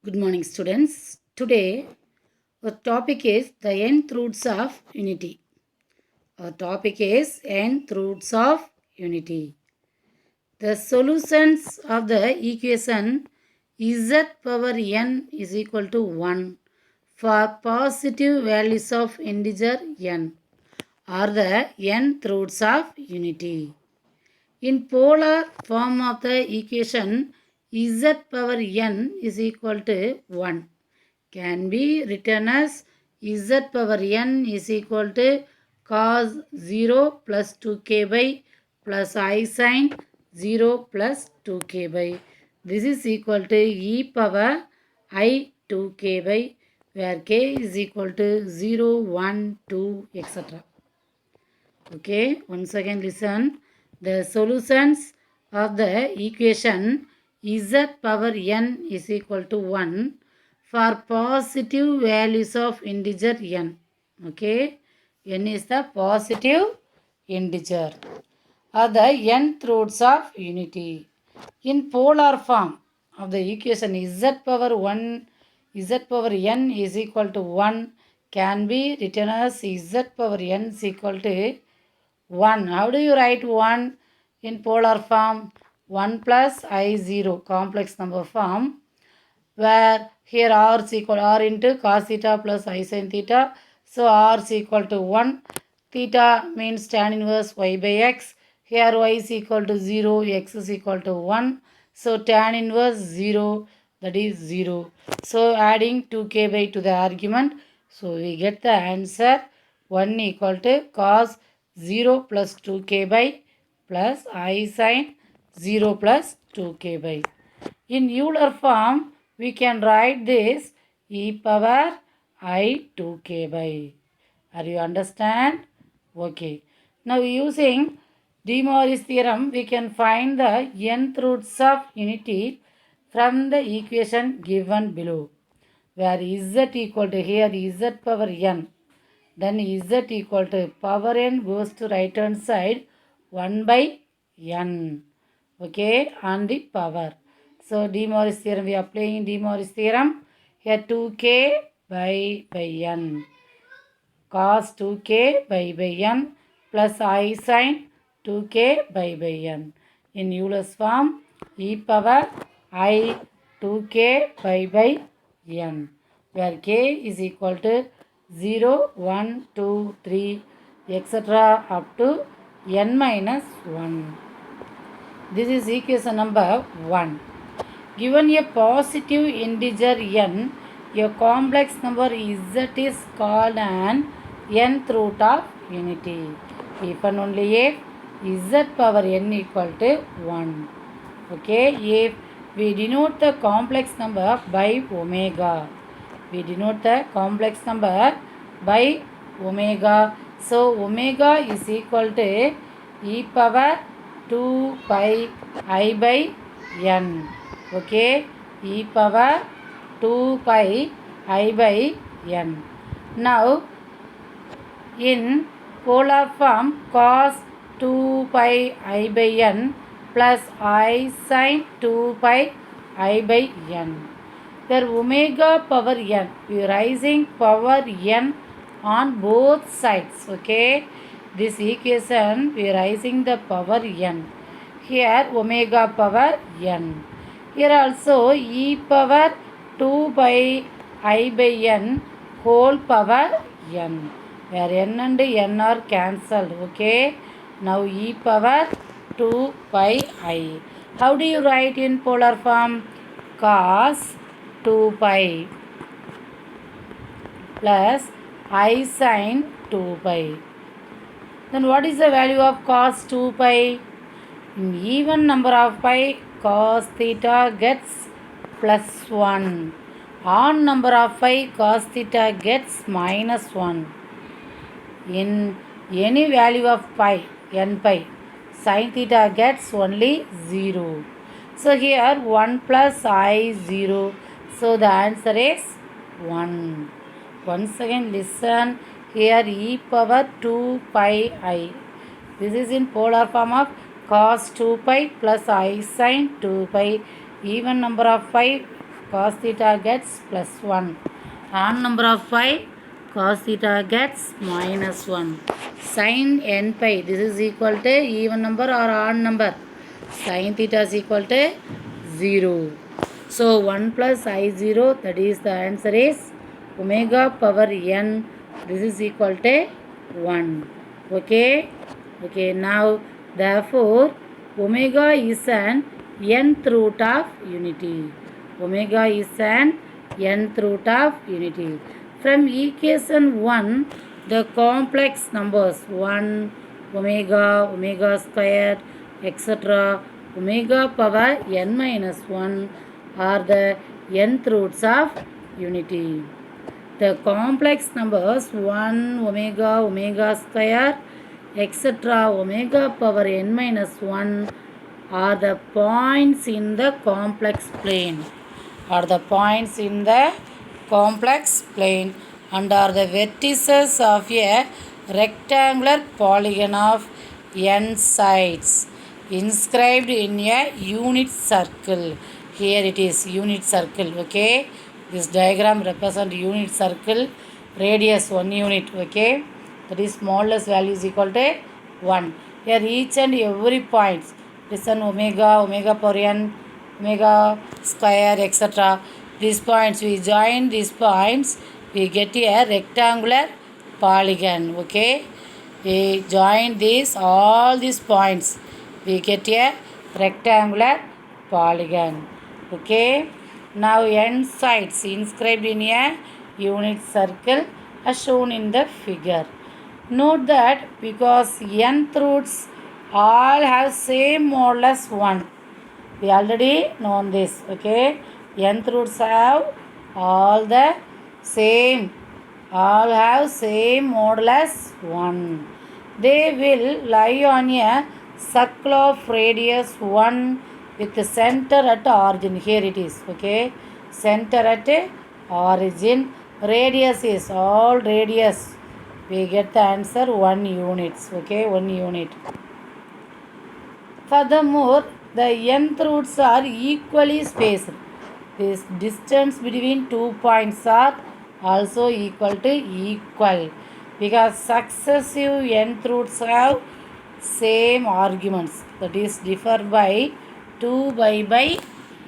Good morning, students. Today, our topic is the nth roots of unity. Our topic is nth roots of unity. The solutions of the equation z power n is equal to 1 for positive values of integer n are the nth roots of unity. In polar form of the equation, z power n is equal to 1 can be written as z power n is equal to cos 0 plus 2k by plus I sin 0 plus 2k by. This is equal to e power I 2k by where k is equal to 0, 1, 2, etc. Okay, once again listen. The solutions of the equation z power n is equal to 1 for positive values of integer n. Okay, n is the positive integer are the nth roots of unity. In polar form of the equation z power 1 z power n is equal to 1 can be written as z power n is equal to 1. How do you write 1 in polar form? 1 plus I0 complex number form where here r is equal r into cos theta plus I sin theta. So r is equal to 1. Theta means tan inverse y by x. Here y is equal to 0, x is equal to 1. So tan inverse 0, that is 0. So adding 2k by to the argument. So we get the answer 1 equal to cos 0 plus 2k by plus I sin 0 plus 2k by. In Euler form, we can write this e power I 2k by. Are you understand? Okay. Now using De Moivre's theorem, we can find the nth roots of unity from the equation given below. Where z equal to here z power n. Then z equal to power n goes to right hand side 1 by n. Okay, on the power. So De Moivre's theorem, we are applying De Moivre's theorem. Here 2k by n. Cos 2k by n plus I sin 2k by n. In Euler's form, e power I 2k by n. Where k is equal to 0, 1, 2, 3, etc. up to n minus 1. This is equation number 1. Given a positive integer n, a complex number z is called an nth root of unity. If and only if z power n equal to 1. Okay, if we denote the complex number by omega. We denote the complex number by omega. So, omega is equal to e power 2 pi I by n. Okay, e power 2 pi I by n. Now, in polar form, cos 2 pi I by n plus I sin 2 pi I by n. There omega power n, we are rising power n on both sides. Okay, this equation we are rising the power n. Here omega power n. Here also e power 2 by I by n whole power n. Where n and n are cancelled. Okay, now e power 2 pi I. How do you write in polar form? Cos 2 pi plus I sin 2 pi. Then what is the value of cos 2 pi? In even number of pi, cos theta gets plus 1. Odd number of pi, cos theta gets minus 1. In any value of pi, n pi, sin theta gets only 0. So here 1 plus I 0. So the answer is 1. Once again listen. Here e power 2 pi I. This is in polar form of cos 2 pi plus I sin 2 pi. Even number of pi cos theta gets plus 1. Odd number of pi, cos theta gets minus 1. Sin n pi, this is equal to even number or odd number. Sin theta is equal to 0. So 1 plus I0, that is the answer is omega power n. This is equal to 1. Okay. Okay. Now therefore omega is an nth root of unity. Omega is an nth root of unity. From equation 1, the complex numbers 1, omega, omega square, etc. omega power n minus 1 are the nth roots of unity. The complex numbers 1, omega, omega square, etc. omega power n minus 1 are the points in the complex plane. And are the vertices of a rectangular polygon of n sides inscribed in a unit circle. Here it is unit circle. Okay, this diagram represents unit circle, radius 1 unit. Okay, that is smallest value is equal to 1. Here each and every points, listen, omega, omega power n, omega square, etc. These points, we join these points, we get a rectangular polygon. Okay, we join all these points, we get a rectangular polygon. Okay, now n sides inscribed in a unit circle as shown in the figure. Note that because nth roots all have same modulus 1. We already known this. Okay, nth roots have all same modulus 1. They will lie on a circle of radius 1 with the center at origin. Here it is. Okay, center at origin. Radius is all radius. We get the answer 1 units. Okay, 1 unit. Furthermore, the nth roots are equally spaced. This distance between 2 points are also equal because successive nth roots have same arguments, that is differ by 2 by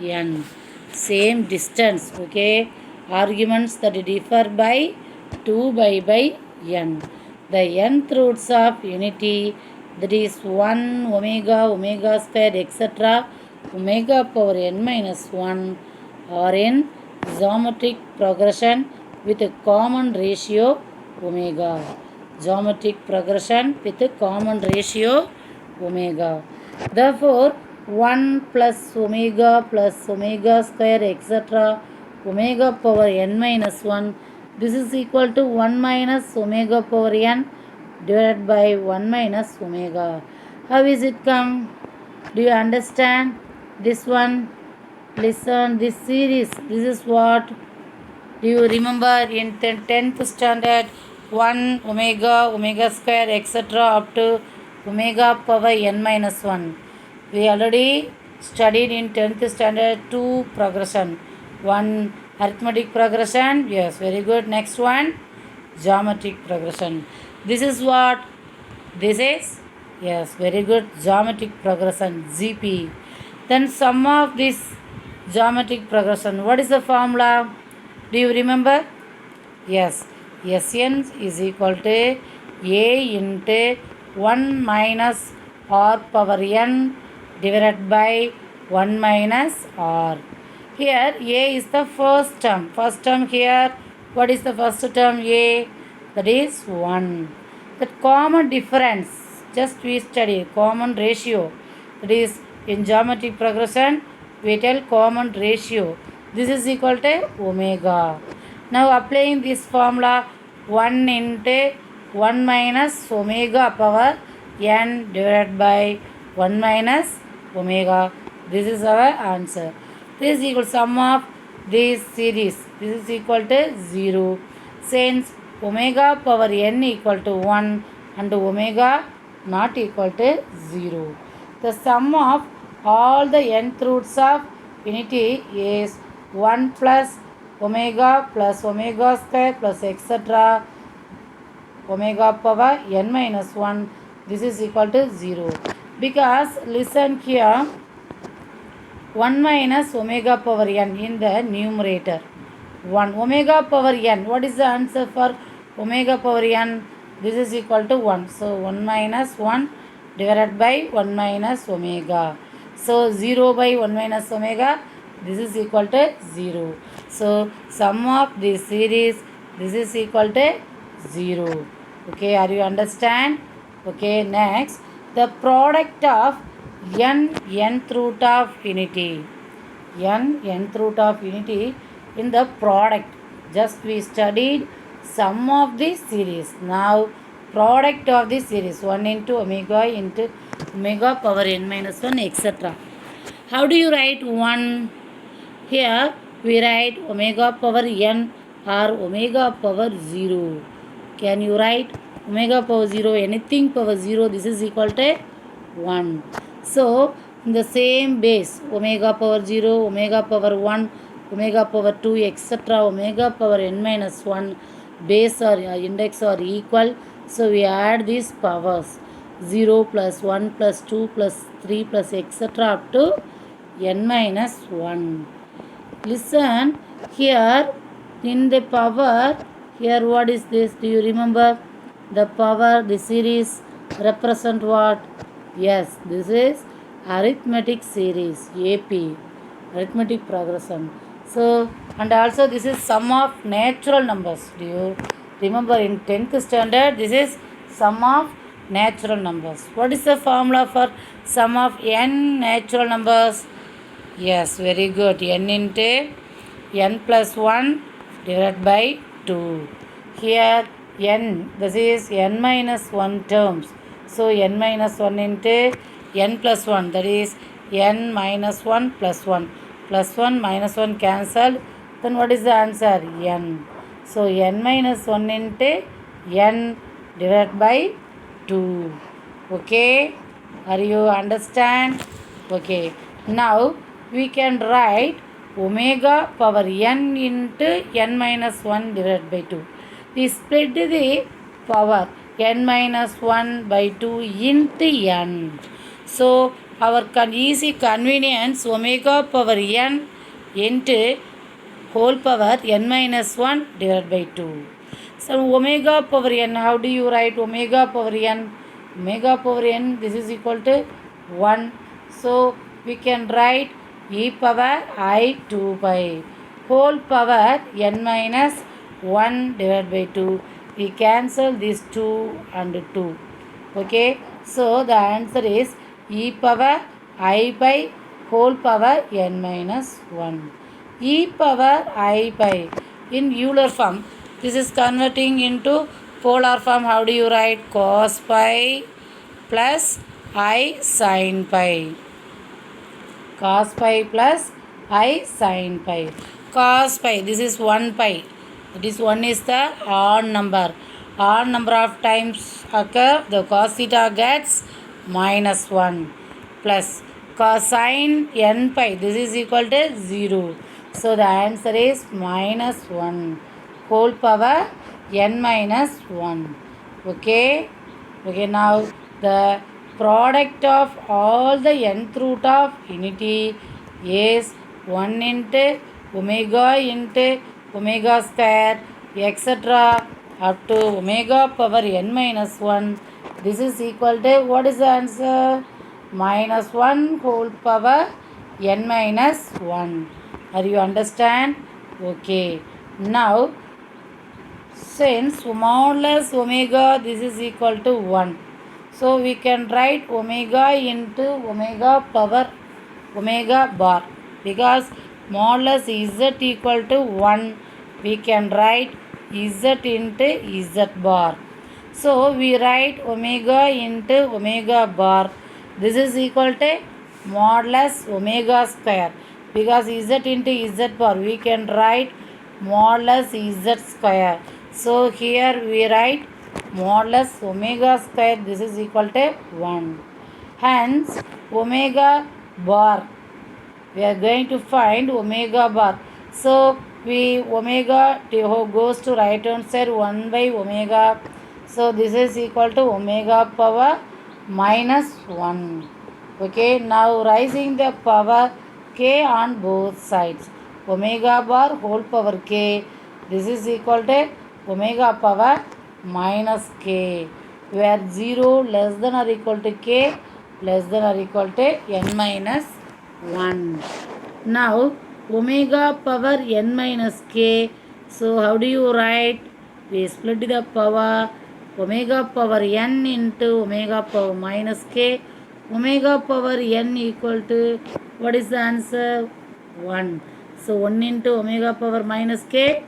n. Same distance. Okay, arguments that differ by 2 by n. The nth roots of unity, that is 1, omega, omega square, etc. omega power n minus 1 are in geometric progression with a common ratio omega. Geometric progression with a common ratio omega. Therefore 1 plus omega square, etc. omega power n minus 1, this is equal to 1 minus omega power n divided by 1 minus omega. How is it come? Do you understand this one? Listen, this series, this is what? Do you remember in 10th standard 1 omega, omega square, etc. up to omega power n minus 1. We already studied in 10th standard 2 progression. 1 arithmetic progression. Yes, very good. Next one, geometric progression. This is what? This is? Yes, very good. Geometric progression, GP. Then sum of this geometric progression. What is the formula? Do you remember? Yes, Sn is equal to A into 1 minus R power n divided by 1 minus R. Here A is the first term. First term here. What is the first term? A. That is 1. That common difference, just we study common ratio. That is in geometric progression, we tell common ratio. This is equal to omega. Now applying this formula, 1 into 1 minus omega power n divided by 1 minus omega. This is our answer. This is equal to sum of this series. This is equal to 0. Since omega power n equal to 1 and omega not equal to 0. The sum of all the nth roots of unity is 1 plus omega square plus etc. omega power n minus 1, this is equal to 0. Because listen here, 1 minus omega power n in the numerator. 1 omega power n. What is the answer for omega power n? This is equal to 1. So 1 minus 1 divided by 1 minus omega. So 0 by 1 minus omega, this is equal to 0. So sum of this series, this is equal to 0. Okay, are you understand? Okay, next, the product of nth root of unity. Nth root of unity in the product. Just we studied sum of the series. Now product of the series 1 into omega power n minus 1 etc. How do you write 1? Here we write omega power n or omega power 0. Can you write omega power 0, anything power 0, this is equal to 1. So in the same base, omega power 0, omega power 1, omega power 2 etc. omega power n minus 1 base or index are equal. So we add these powers 0 plus 1 plus 2 plus 3 plus etc. up to n minus 1. Listen here, in the power, here what is this? Do you remember? The power, the series represent what? Yes, this is arithmetic series, AP, arithmetic progression. So, and also this is sum of natural numbers. Do you remember in 10th standard, this is sum of natural numbers. What is the formula for sum of n natural numbers? Yes, very good. N into n plus 1 divided by 2. Here n, this is n minus 1 terms. So n minus 1 into n plus 1, that is n minus 1 plus 1. Plus 1 minus 1 cancelled. Then what is the answer? N. So n minus 1 into n divided by 2. Okay. Are you understand? Okay. Now we can write omega power n into n minus 1 divided by 2. We split the power n minus 1 by 2 into n. So our easy convenience, omega power n into whole power n minus 1 divided by 2. So omega power n, how do you write omega power n? Omega power n, this is equal to 1. So we can write e power I 2 pi whole power n minus 1 divided by 2. We cancel these 2 and 2. Okay. So the answer is e power I pi whole power n minus 1. E power I pi in Euler form. This is converting into polar form. How do you write? Cos pi plus I sin pi. Cos pi plus I sin pi. Cos pi, this is 1 pi. This 1 is the odd number. Odd number of times occur, the cos theta gets minus 1 plus cosine n pi. This is equal to 0. So the answer is minus 1 whole power n minus 1. Okay. Okay, now the product of all the nth root of unity is 1 into omega square etc. up to omega power n minus 1. This is equal to, what is the answer? Minus 1 whole power n minus 1. Are you understand? Okay. Now, since modulus omega, this is equal to 1. So we can write omega into omega power omega bar. Because modulus z equal to 1, we can write z into z bar. So we write omega into omega bar. This is equal to modulus omega square. Because z into z bar, we can write modulus z square. So here we write modulus omega square, this is equal to 1. Hence omega bar, we are going to find omega bar. So we omega goes to right hand side 1 by omega. So this is equal to omega power minus 1. Okay, now rising the power k on both sides. Omega bar whole power k. This is equal to omega power minus k, where 0 less than or equal to k, less than or equal to n minus 1. Now omega power n minus k. So how do you write? We split the power. Omega power n into omega power minus k. Omega power n equal to, what is the answer? 1. So 1 into omega power minus k,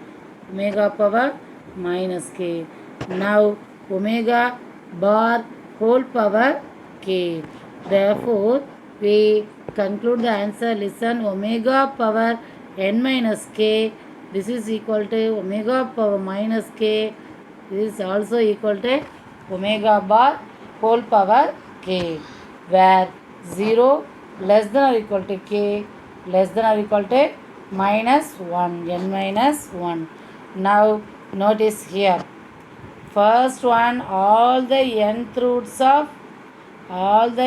omega power minus k. Now omega bar whole power k. Therefore we conclude the answer. Listen, omega power n minus k, this is equal to omega power minus k, this is also equal to omega bar whole power k, where 0 less than or equal to k, less than or equal to minus 1, n minus 1. Now notice here, first one, all the nth roots of nth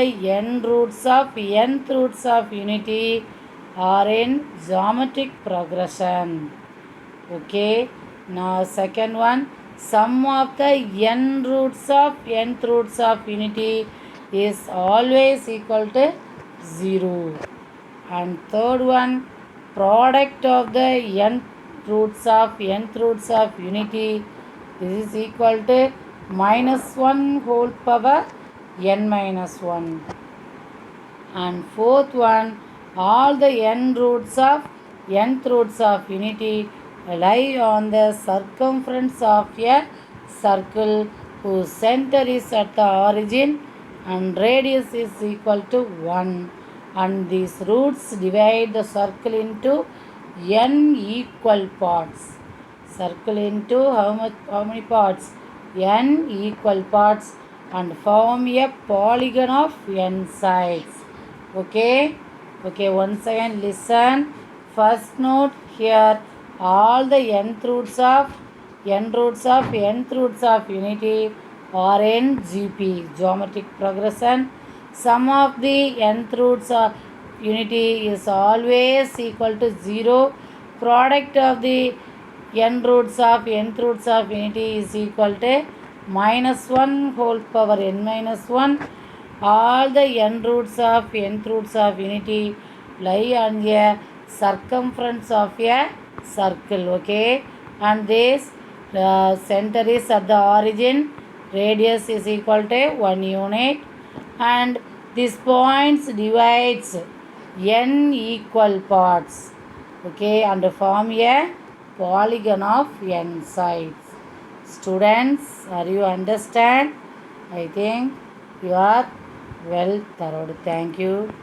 roots of unity are in geometric progression. Okay, now second one, sum of the nth roots of unity is always equal to 0. And third one, product of the nth roots of unity, this is equal to minus 1 whole power n minus 1. And fourth one, all the nth roots of unity lie on the circumference of a circle whose center is at the origin and radius is equal to 1. And these roots divide the circle into n equal parts. Circle into how many parts? N equal parts, and form a polygon of n sides. Okay, once again listen. First note here, all the nth roots of unity are in GP, geometric progression. Sum of the nth roots of unity is always equal to 0. Product of the nth roots of unity is equal to minus 1 whole power n minus 1. All the nth roots of unity lie on a circumference of a circle. Okay, and this center is at the origin, radius is equal to 1 unit, and these points divides n equal parts. Okay, and form a polygon of n sides. Students, are you understand? I think you are well thorough. Thank you.